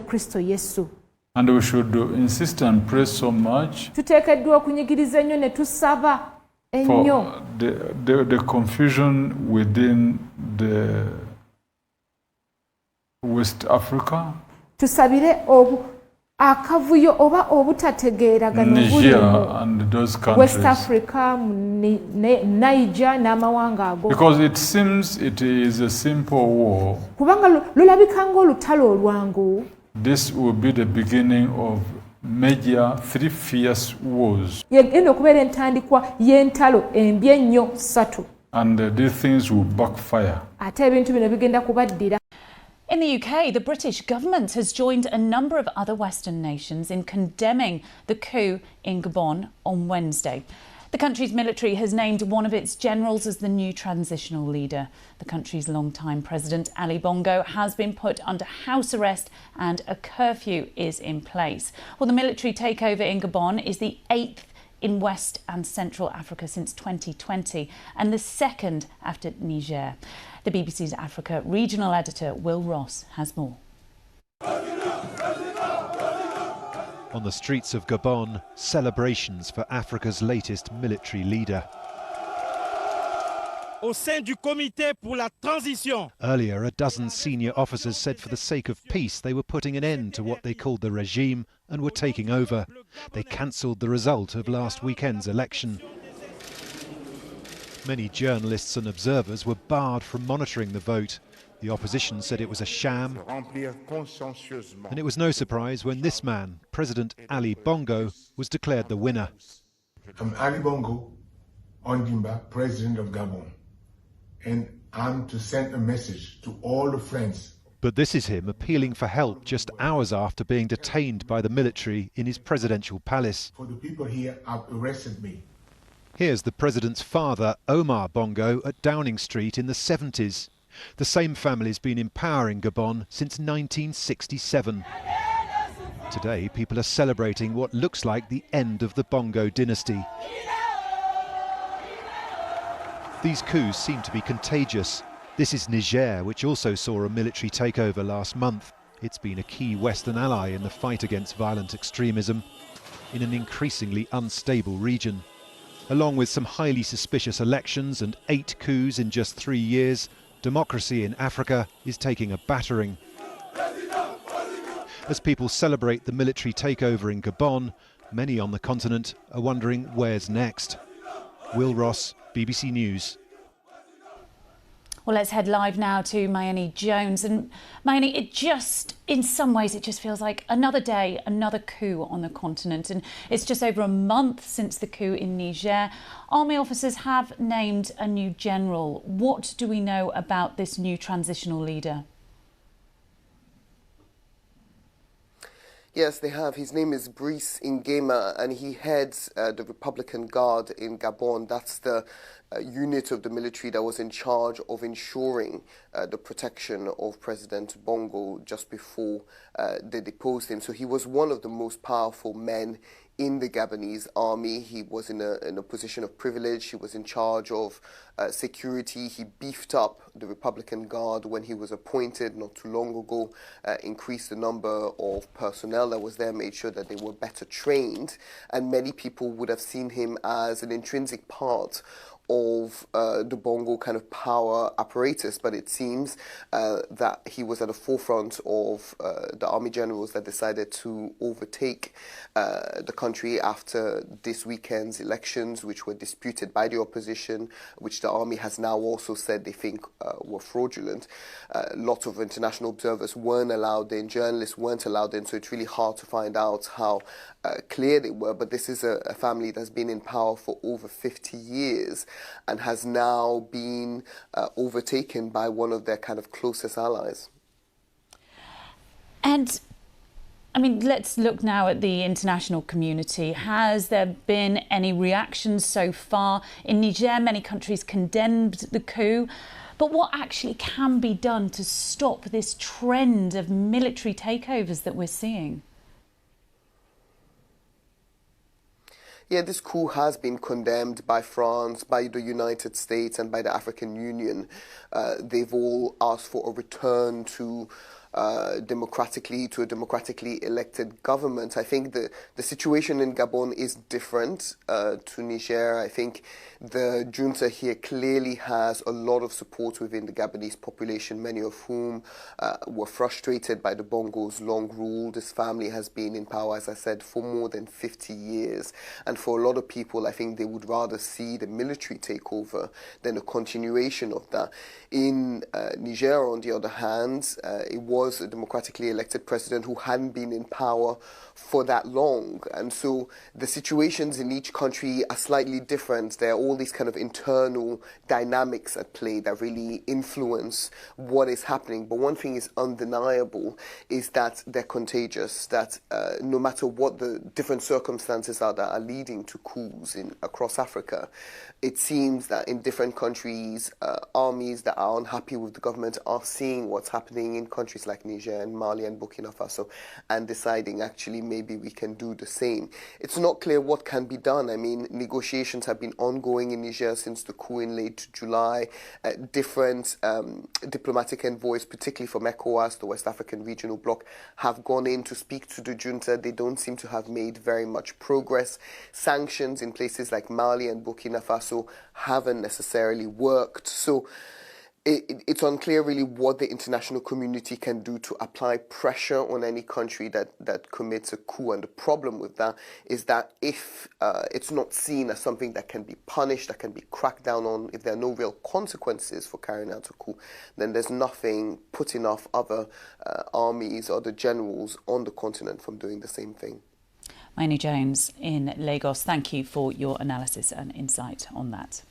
Kristo Yesu. And we should insist and pray so much Tuteekeddwa okunyigiriza ennyo ne tusaba ennyo for the confusion within the West Africa. Tusabire akavuyo oba obutategeeragana Niger and those countries. West Africa, Niger n'amawanga ago. Because it seems it is a simple war. Kubanga lulabika ng'olutalo olwangu. This will be the beginning of major 3 fierce wars. Yegenda okubeera entandikwa y'entalo embi ennyo 3. And these things will backfire. Ate ebintu bino bigenda kubaddira. In the UK, the British government has joined a number of other Western nations in condemning the coup in Gabon on Wednesday. The country's military has named one of its generals as the new transitional leader. The country's longtime president, Ali Bongo, has been put under house arrest and a curfew is in place. Well, the military takeover in Gabon is the 8th in West and Central Africa since 2020 and the 2nd after Niger. The BBC's Africa regional editor, Will Ross, has more. On the streets of Gabon, celebrations for Africa's latest military leader. Au sein du comité pour la transition. Earlier, a dozen senior officers said for the sake of peace they were putting an end to what they called the regime and were taking over. They cancelled the result of last weekend's election. Many journalists and observers were barred from monitoring the vote. The opposition said it was a sham. And it was no surprise when this man, President Ali Bongo, was declared the winner. I'm Ali Bongo Ondimba, President of Gabon. And I'm to send a message to all the friends. But this is him appealing for help just hours after being detained by the military in his presidential palace. For the people here have arrested me. Here's the president's father, Omar Bongo, at Downing Street in the 70s. The same family's been in power in Gabon since 1967. Today, people are celebrating what looks like the end of the Bongo dynasty. These coups seem to be contagious. This is Niger, which also saw a military takeover last month. It's been a key Western ally in the fight against violent extremism in an increasingly unstable region. Along with some highly suspicious elections and 8 coups in just 3 years, democracy in Africa is taking a battering. As people celebrate the military takeover in Gabon, many on the continent are wondering where's next. Will Ross, BBC News. Well, let's head live now to Mayeni Jones. And Mayeni, in some ways, it just feels like another day, another coup on the continent. And it's just over a month since the coup in Niger. Army officers have named a new general. What do we know about this new transitional leader? Yes, they have. His name is Brice Nguema, and he heads the Republican Guard in Gabon. That's the unit of the military that was in charge of ensuring the protection of President Bongo just before they deposed him. So he was one of the most powerful men in the Gabonese army. He was in a position of privilege. He was in charge of security. He beefed up the Republican Guard when he was appointed not too long ago, increased the number of personnel that was there, made sure that they were better trained, and many people would have seen him as an intrinsic part of the Bongo kind of power apparatus, but it seems that he was at the forefront of the army generals that decided to overtake the country after this weekend's elections, which were disputed by the opposition, which the army has now also said they think were fraudulent. Lots of international observers weren't allowed in, journalists weren't allowed in, so it's really hard to find out how clear they were. But this is a family that's been in power for over 50 years and has now been overtaken by one of their kind of closest allies. And I mean, let's look now at the international community. Has there been any reactions so far? In Niger, many countries condemned the coup. But what actually can be done to stop this trend of military takeovers that we're seeing? Yeah, this coup has been condemned by France, by the United States and by the African Union. They've all asked for a return to democratically elected government. I think the situation in Gabon is different to Niger. I think the junta here clearly has a lot of support within the Gabonese population, many of whom were frustrated by the Bongo's long rule. This family has been in power, as I said, for more than 50 years. And for a lot of people, I think they would rather see the military take over than a continuation of that. In Niger, on the other hand, it was a democratically elected president who hadn't been in power for that long. And so the situations in each country are slightly different. There are all these kind of internal dynamics at play that really influence what is happening. But one thing is undeniable is that they're contagious, that no matter what the different circumstances are that are leading to coups across Africa, it seems that in different countries, armies that are unhappy with the government are seeing what's happening in countries like Niger and Mali and Burkina Faso and deciding actually maybe we can do the same. It's not clear what can be done. I mean, negotiations have been ongoing in Niger since the coup in late July. Different diplomatic envoys, particularly from ECOWAS, the West African Regional Bloc, have gone in to speak to the junta. They don't seem to have made very much progress. Sanctions in places like Mali and Burkina Faso haven't necessarily worked. So it's unclear really what the international community can do to apply pressure on any country that commits a coup. And the problem with that is that if it's not seen as something that can be punished, that can be cracked down on, if there are no real consequences for carrying out a coup, then there's nothing putting off other armies or the generals on the continent from doing the same thing. Maini Jones in Lagos, thank you for your analysis and insight on that.